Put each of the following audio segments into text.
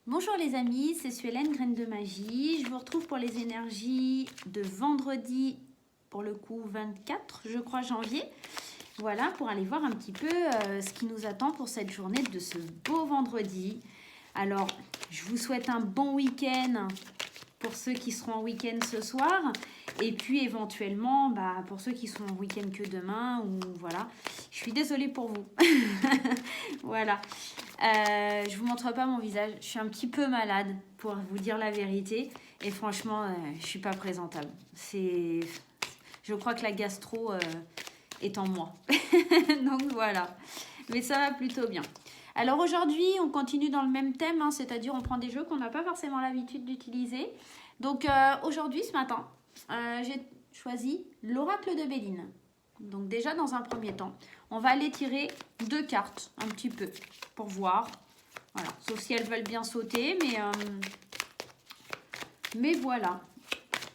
Bonjour les amis, c'est Suélène, Graine de Magie. Je vous retrouve pour les énergies de vendredi, pour le coup 24, je crois, janvier. Voilà, pour aller voir un petit peu ce qui nous attend pour cette journée de ce beau vendredi. Alors, je vous souhaite un bon week-end pour ceux qui seront en week-end ce soir. Et puis éventuellement, pour ceux qui sont en week-end que demain, ou voilà. Je suis désolée pour vous. Voilà. Je vous montre pas mon visage. Je suis un petit peu malade, pour vous dire la vérité. Et franchement, je suis pas présentable. Je crois que la gastro est en moi. Donc voilà. Mais ça va plutôt bien. Alors aujourd'hui, on continue dans le même thème, hein, c'est-à-dire on prend des jeux qu'on n'a pas forcément l'habitude d'utiliser. Donc aujourd'hui, ce matin, j'ai choisi l'oracle de Béline. Donc déjà, dans un premier temps, on va aller tirer 2 cartes, un petit peu, pour voir. Voilà, sauf si elles veulent bien sauter, mais voilà.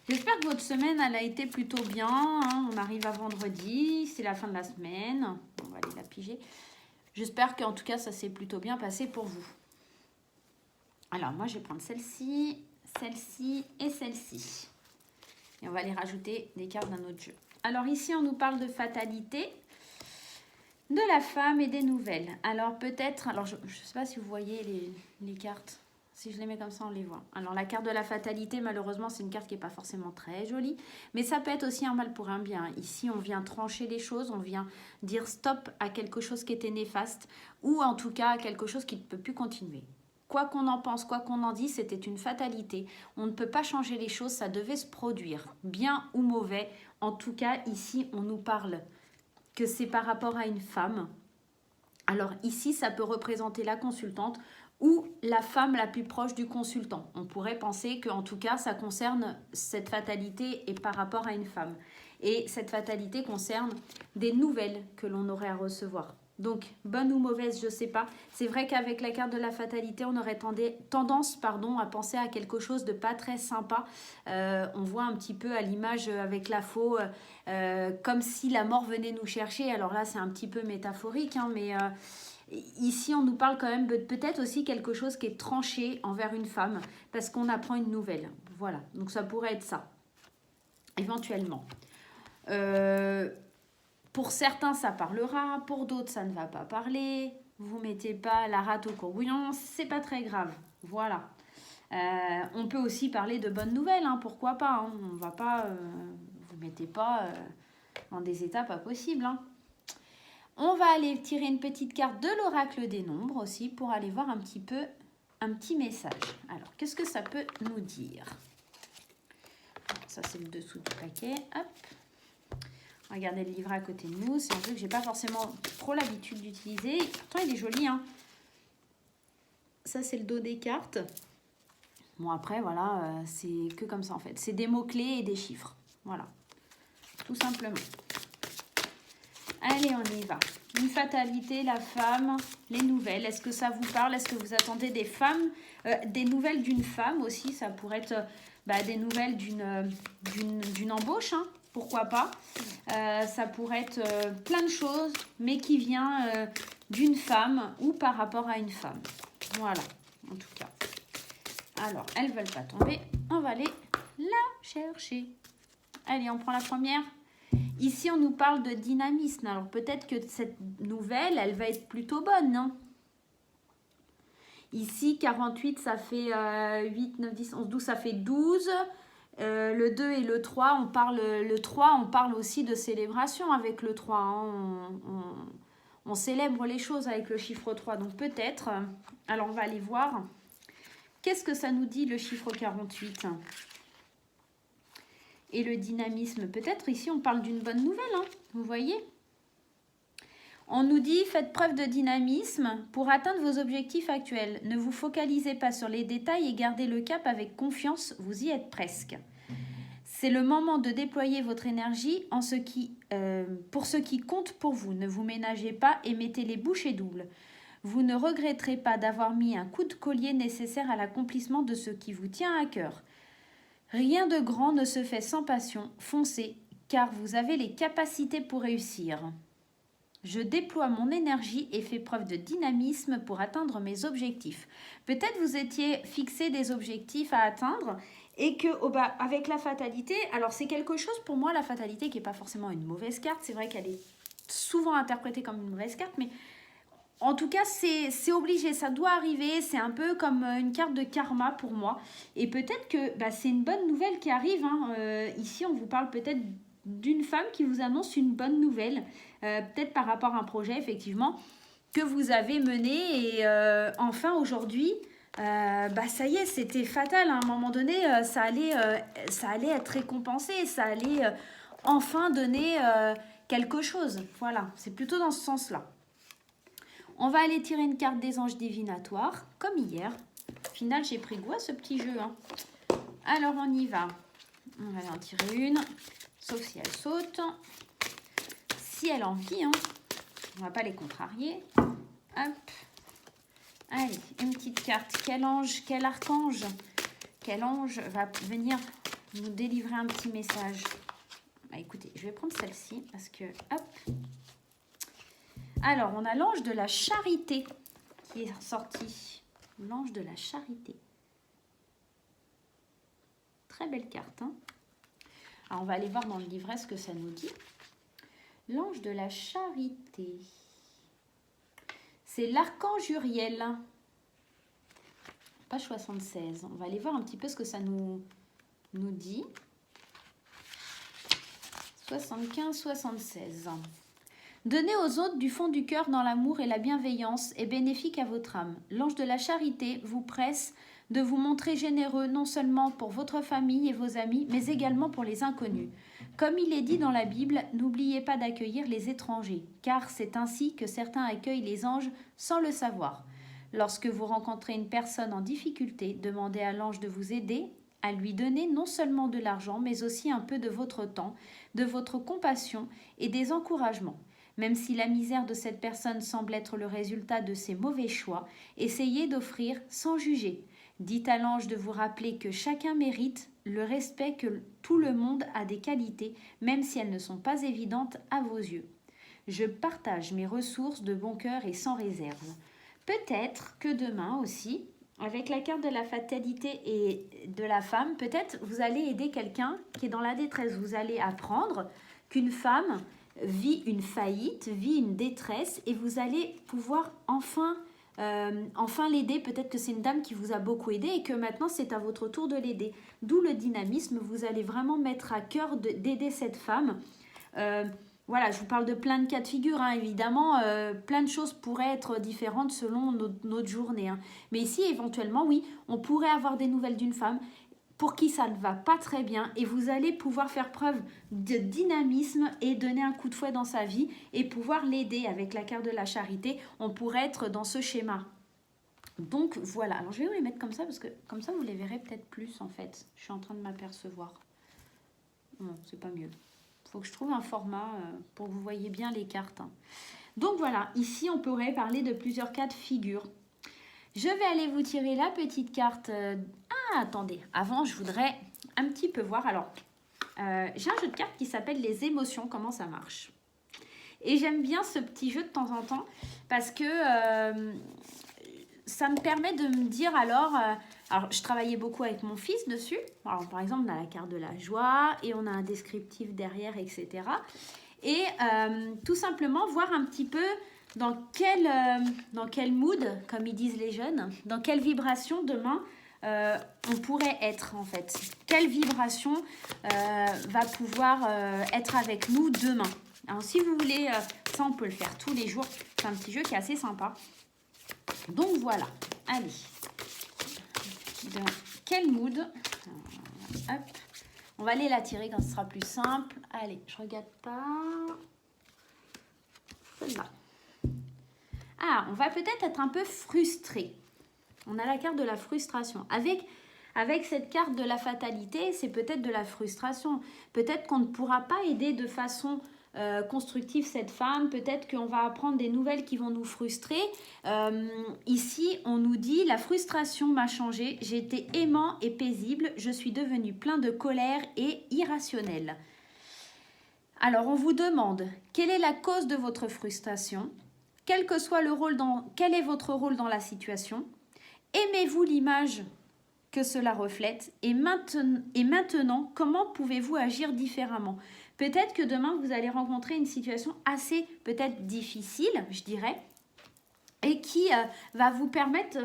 J'espère que votre semaine, elle a été plutôt bien, hein. On arrive à vendredi, c'est la fin de la semaine. On va aller la piger. J'espère qu'en tout cas, ça s'est plutôt bien passé pour vous. Alors, moi, je vais prendre celle-ci, celle-ci et celle-ci. Et on va aller rajouter des cartes d'un autre jeu. Alors, ici, on nous parle de fatalité, de la femme et des nouvelles. Alors, peut-être... Alors, je ne sais pas si vous voyez les cartes. Si je les mets comme ça, on les voit. Alors, la carte de la fatalité, malheureusement, c'est une carte qui n'est pas forcément très jolie. Mais ça peut être aussi un mal pour un bien. Ici, on vient trancher les choses. On vient dire stop à quelque chose qui était néfaste. Ou en tout cas, à quelque chose qui ne peut plus continuer. Quoi qu'on en pense, quoi qu'on en dise, c'était une fatalité. On ne peut pas changer les choses, ça devait se produire. Bien ou mauvais. En tout cas, ici, on nous parle que c'est par rapport à une femme. Alors ici, ça peut représenter la consultante ou la femme la plus proche du consultant. On pourrait penser qu'en tout cas, ça concerne cette fatalité et par rapport à une femme. Et cette fatalité concerne des nouvelles que l'on aurait à recevoir. Donc, bonne ou mauvaise, je ne sais pas. C'est vrai qu'avec la carte de la fatalité, on aurait tendance à penser à quelque chose de pas très sympa. On voit un petit peu à l'image avec la faux, comme si la mort venait nous chercher. Alors là, c'est un petit peu métaphorique, hein, mais... Ici, on nous parle quand même peut-être aussi quelque chose qui est tranché envers une femme parce qu'on apprend une nouvelle. Voilà, donc ça pourrait être ça, éventuellement. Pour certains, ça parlera, pour d'autres, ça ne va pas parler. Vous mettez pas la rate au courbouillon, c'est pas très grave. Voilà. On peut aussi parler de bonnes nouvelles, hein, pourquoi pas. Hein. On va pas, vous mettez pas dans des états pas possibles. Hein. On va aller tirer une petite carte de l'oracle des nombres aussi pour aller voir un petit peu, un petit message. Alors, qu'est-ce que ça peut nous dire? Ça, c'est le dessous du paquet. Hop. Regardez le livret à côté de nous. C'est un jeu que j'ai pas forcément trop l'habitude d'utiliser. Pourtant, il est joli, hein. Ça, c'est le dos des cartes. Bon, après, voilà, c'est que comme ça, en fait. C'est des mots-clés et des chiffres. Voilà. Tout simplement. Allez, on y va. Une fatalité, la femme, les nouvelles. Est-ce que ça vous parle? Est-ce que vous attendez des femmes, des nouvelles d'une femme aussi? Ça pourrait être des nouvelles d'une embauche, hein, pourquoi pas. Ça pourrait être plein de choses, mais qui vient d'une femme ou par rapport à une femme. Voilà, en tout cas. Alors, elles ne veulent pas tomber. On va aller la chercher. Allez, on prend la première. Ici, on nous parle de dynamisme. Alors, peut-être que cette nouvelle, elle va être plutôt bonne, non? Ici, 48, ça fait 8, 9, 10, 11, 12, ça fait 12. Le 2 et le 3, le 3, on parle aussi de célébration avec le 3. Hein. On célèbre les choses avec le chiffre 3. Donc, peut-être, alors on va aller voir. Qu'est-ce que ça nous dit, le chiffre 48 ? Et le dynamisme, peut-être ici on parle d'une bonne nouvelle, hein, vous voyez. On nous dit, faites preuve de dynamisme pour atteindre vos objectifs actuels. Ne vous focalisez pas sur les détails et gardez le cap avec confiance, vous y êtes presque. C'est le moment de déployer votre énergie pour ce qui compte pour vous. Ne vous ménagez pas et mettez les bouchées doubles. Vous ne regretterez pas d'avoir mis un coup de collier nécessaire à l'accomplissement de ce qui vous tient à cœur. Rien de grand ne se fait sans passion, foncez, car vous avez les capacités pour réussir. Je déploie mon énergie et fais preuve de dynamisme pour atteindre mes objectifs. Peut-être vous étiez fixé des objectifs à atteindre et que avec la fatalité, alors c'est quelque chose pour moi, la fatalité, qui n'est pas forcément une mauvaise carte. C'est vrai qu'elle est souvent interprétée comme une mauvaise carte, mais en tout cas, c'est obligé, ça doit arriver. C'est un peu comme une carte de karma pour moi. Et peut-être que c'est une bonne nouvelle qui arrive. Ici, on vous parle peut-être d'une femme qui vous annonce une bonne nouvelle. Peut-être par rapport à un projet, effectivement, que vous avez mené. Et enfin, aujourd'hui, ça y est, c'était fatal. À un moment donné, ça allait être récompensé. Ça allait enfin donner quelque chose. Voilà, c'est plutôt dans ce sens-là. On va aller tirer une carte des anges divinatoires, comme hier. Au final, j'ai pris goût à ce petit jeu. Alors, on y va. On va aller en tirer une, sauf si elle saute. Si elle en vit, on va pas les contrarier. Hop. Allez, une petite carte. Quel ange, quel archange, quel ange va venir nous délivrer un petit message? Écoutez, je vais prendre celle-ci parce que, hop. Alors, on a l'ange de la charité qui est sorti. L'ange de la charité. Très belle carte. Alors, on va aller voir dans le livret ce que ça nous dit. L'ange de la charité. C'est l'archange Uriel. Page 76. On va aller voir un petit peu ce que ça nous dit. 75-76. Donnez aux autres du fond du cœur dans l'amour et la bienveillance est bénéfique à votre âme. L'ange de la charité vous presse de vous montrer généreux non seulement pour votre famille et vos amis, mais également pour les inconnus. Comme il est dit dans la Bible, n'oubliez pas d'accueillir les étrangers, car c'est ainsi que certains accueillent les anges sans le savoir. Lorsque vous rencontrez une personne en difficulté, demandez à l'ange de vous aider, à lui donner non seulement de l'argent, mais aussi un peu de votre temps, de votre compassion et des encouragements. Même si la misère de cette personne semble être le résultat de ses mauvais choix, essayez d'offrir sans juger. Dites à l'ange de vous rappeler que chacun mérite le respect, que tout le monde a des qualités, même si elles ne sont pas évidentes à vos yeux. Je partage mes ressources de bon cœur et sans réserve. Peut-être que demain aussi, avec la carte de la fatalité et de la femme, peut-être vous allez aider quelqu'un qui est dans la détresse. Vous allez apprendre qu'une femme vit une faillite, vit une détresse et vous allez pouvoir enfin l'aider. Peut-être que c'est une dame qui vous a beaucoup aidé et que maintenant c'est à votre tour de l'aider. D'où le dynamisme, vous allez vraiment mettre à cœur d'aider cette femme. Voilà, je vous parle de plein de cas de figure, évidemment, plein de choses pourraient être différentes selon notre journée. Mais ici, éventuellement, oui, on pourrait avoir des nouvelles d'une femme pour qui ça ne va pas très bien et vous allez pouvoir faire preuve de dynamisme et donner un coup de fouet dans sa vie et pouvoir l'aider avec la carte de la charité. On pourrait être dans ce schéma. Donc voilà, alors je vais vous les mettre comme ça parce que comme ça vous les verrez peut-être plus en fait. Je suis en train de m'apercevoir. Non, c'est pas mieux. Il faut que je trouve un format pour que vous voyez bien les cartes. Donc voilà, ici on pourrait parler de plusieurs cas de figure. Je vais aller vous tirer la petite carte. Attendez, avant je voudrais un petit peu voir. Alors, j'ai un jeu de cartes qui s'appelle les émotions, comment ça marche. Et j'aime bien ce petit jeu de temps en temps parce que ça me permet de me dire alors je travaillais beaucoup avec mon fils dessus. Alors, par exemple, on a la carte de la joie et on a un descriptif derrière, etc. Et tout simplement voir un petit peu dans quel mood, comme ils disent les jeunes, dans quelle vibration demain on pourrait être en fait. Quelle vibration va pouvoir être avec nous demain. Alors si vous voulez, ça on peut le faire tous les jours. C'est un petit jeu qui est assez sympa. Donc voilà, allez. Dans quel mood hop. On va aller la tirer quand ce sera plus simple. Allez, je regarde pas. Celle-là. On va peut-être être un peu frustré. On a la carte de la frustration. Avec cette carte de la fatalité, c'est peut-être de la frustration. Peut-être qu'on ne pourra pas aider de façon constructive cette femme. Peut-être qu'on va apprendre des nouvelles qui vont nous frustrer. Ici, on nous dit « La frustration m'a changé. J'étais aimant et paisible. Je suis devenu plein de colère et irrationnel. » Alors, on vous demande quelle est la cause de votre frustration, quel que soit le rôle quel est votre rôle dans la situation, aimez-vous l'image que cela reflète et maintenant, comment pouvez-vous agir différemment? Peut-être que demain, vous allez rencontrer une situation assez peut-être difficile, je dirais, et qui va vous permettre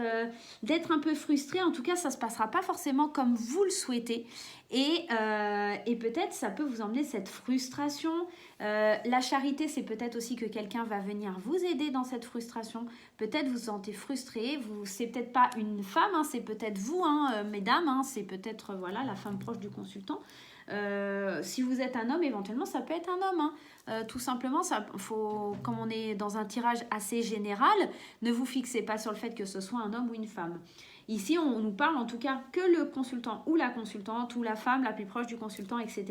d'être un peu frustré. En tout cas, ça ne se passera pas forcément comme vous le souhaitez. Et peut-être ça peut vous emmener cette frustration. La charité, c'est peut-être aussi que quelqu'un va venir vous aider dans cette frustration. Peut-être vous vous sentez frustré. C'est peut-être pas une femme, hein, c'est peut-être vous, hein, mesdames. Hein, c'est peut-être voilà, la femme proche du consultant. Si vous êtes un homme, éventuellement, ça peut être un homme. Hein. Tout simplement, comme on est dans un tirage assez général, ne vous fixez pas sur le fait que ce soit un homme ou une femme. Ici, on nous parle en tout cas que le consultant ou la consultante ou la femme la plus proche du consultant, etc.,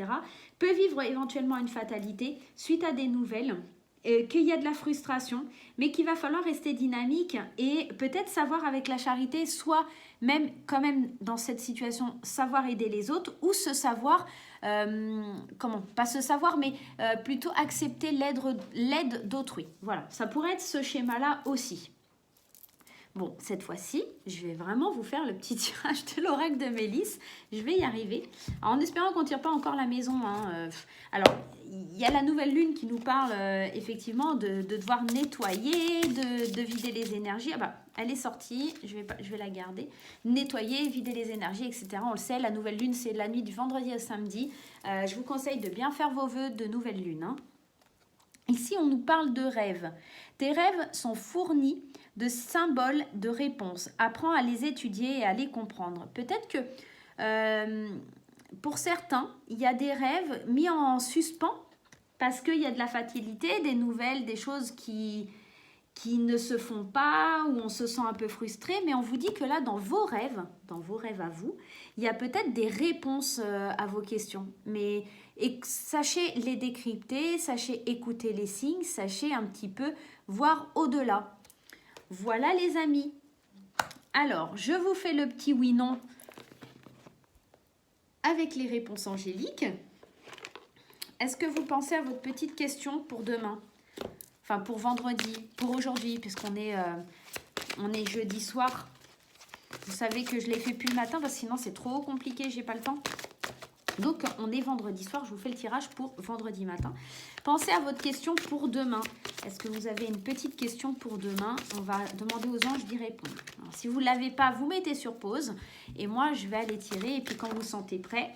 peut vivre éventuellement une fatalité suite à des nouvelles, qu'il y a de la frustration, mais qu'il va falloir rester dynamique et peut-être savoir avec la charité, soit même quand même dans cette situation, savoir aider les autres ou se savoir, pas se savoir, mais plutôt accepter l'aide d'autrui. Voilà, ça pourrait être ce schéma-là aussi. Bon, cette fois-ci, je vais vraiment vous faire le petit tirage de l'oracle de Mélisse. Je vais y arriver. Alors, en espérant qu'on ne tire pas encore la maison. Hein, alors, il y a la nouvelle lune qui nous parle effectivement de devoir nettoyer, de vider les énergies. Ah bah, elle est sortie, je vais la garder. Nettoyer, vider les énergies, etc. On le sait, la nouvelle lune, c'est la nuit du vendredi au samedi. Je vous conseille de bien faire vos vœux de nouvelle lune. Hein. Ici, on nous parle de rêves. Tes rêves sont fournis de symboles de réponses. Apprends à les étudier et à les comprendre. Peut-être que pour certains, il y a des rêves mis en suspens parce qu'il y a de la fatalité, des nouvelles, des choses qui ne se font pas, où on se sent un peu frustré, mais on vous dit que là, dans vos rêves à vous, il y a peut-être des réponses à vos questions. Mais sachez les décrypter, sachez écouter les signes, sachez un petit peu voir au-delà. Voilà les amis. Alors, je vous fais le petit oui-non avec les réponses angéliques. Est-ce que vous pensez à votre petite question pour demain? Enfin, pour vendredi, pour aujourd'hui, puisqu'on est, on est jeudi soir. Vous savez que je l'ai fait plus le matin parce que sinon c'est trop compliqué, j'ai pas le temps. Donc, on est vendredi soir, je vous fais le tirage pour vendredi matin. Pensez à votre question pour demain. Est-ce que vous avez une petite question pour demain? On va demander aux anges d'y répondre. Alors, si vous ne l'avez pas, vous mettez sur pause. Et moi, je vais aller tirer. Et puis, quand vous sentez prêt,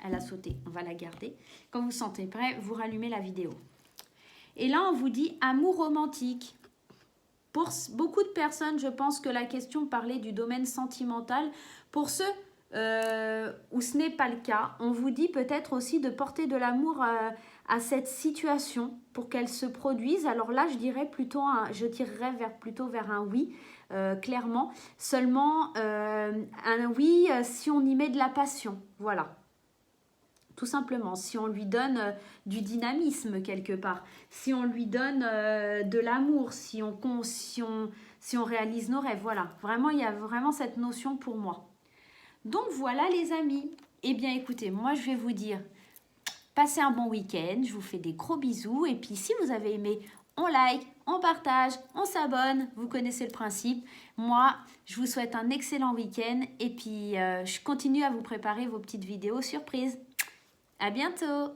elle a sauté, on va la garder. Quand vous sentez prêt, vous rallumez la vidéo. Et là, on vous dit amour romantique. Pour beaucoup de personnes, je pense que la question parlait du domaine sentimental. Pour ceux où ce n'est pas le cas, on vous dit peut-être aussi de porter de l'amour à cette situation pour qu'elle se produise. Alors là, je dirais plutôt, je tirerais plutôt vers un oui, clairement. Seulement, un oui si on y met de la passion, voilà. Tout simplement, si on lui donne du dynamisme quelque part, si on lui donne de l'amour, si on réalise nos rêves, voilà. Vraiment, il y a vraiment cette notion pour moi. Donc voilà les amis. Eh bien écoutez, moi je vais vous dire, passez un bon week-end, je vous fais des gros bisous. Et puis si vous avez aimé, on like, on partage, on s'abonne, vous connaissez le principe. Moi, je vous souhaite un excellent week-end et puis je continue à vous préparer vos petites vidéos surprises. À bientôt!